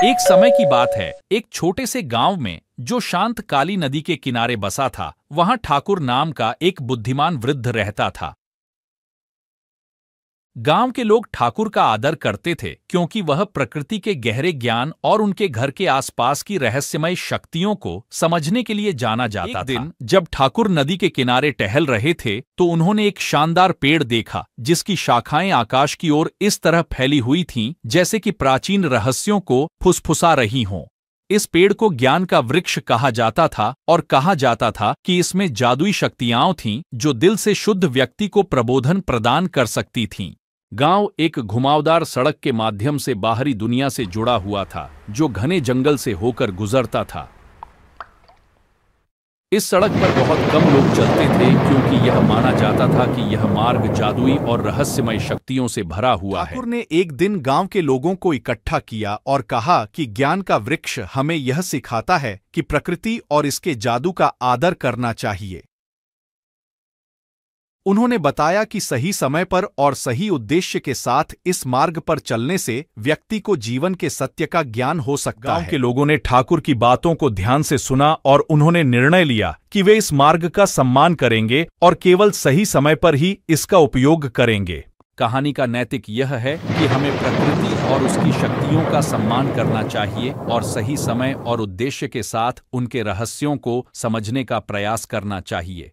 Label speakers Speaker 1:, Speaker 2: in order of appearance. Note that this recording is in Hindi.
Speaker 1: एक समय की बात है, एक छोटे से गांव में जो शांत काली नदी के किनारे बसा था, वहां ठाकुर नाम का एक बुद्धिमान वृद्ध रहता था। गांव के लोग ठाकुर का आदर करते थे क्योंकि वह प्रकृति के गहरे ज्ञान और उनके घर के आसपास की रहस्यमय शक्तियों को समझने के लिए जाना जाता था। एक दिन जब ठाकुर नदी के किनारे टहल रहे थे तो उन्होंने एक शानदार पेड़ देखा जिसकी शाखाएं आकाश की ओर इस तरह फैली हुई थीं जैसे कि प्राचीन रहस्यों को फुसफुसा रही हों। इस पेड़ को ज्ञान का वृक्ष कहा जाता था और कहा जाता था कि इसमें जादुई शक्तियां थीं जो दिल से शुद्ध व्यक्ति को प्रबोधन प्रदान कर सकती थीं। गांव एक घुमावदार सड़क के माध्यम से बाहरी दुनिया से जुड़ा हुआ था, जो घने जंगल से होकर गुजरता था। इस सड़क पर बहुत कम लोग चलते थे क्योंकि यह माना जाता था कि यह मार्ग जादुई और रहस्यमय शक्तियों से भरा हुआ है।
Speaker 2: ठाकुर ने एक दिन गांव के लोगों को इकट्ठा किया और कहा कि ज्ञान का वृक्ष हमें यह सिखाता है कि प्रकृति और इसके जादू का आदर करना चाहिए। उन्होंने बताया कि सही समय पर और सही उद्देश्य के साथ इस मार्ग पर चलने से व्यक्ति को जीवन के सत्य का ज्ञान हो सकता है।
Speaker 1: गांव के लोगों ने ठाकुर की बातों को ध्यान से सुना और उन्होंने निर्णय लिया कि वे इस मार्ग का सम्मान करेंगे और केवल सही समय पर ही इसका उपयोग करेंगे। कहानी का नैतिक यह है कि हमें प्रकृति और उसकी शक्तियों का सम्मान करना चाहिए और सही समय और उद्देश्य के साथ उनके रहस्यों को समझने का प्रयास करना चाहिए।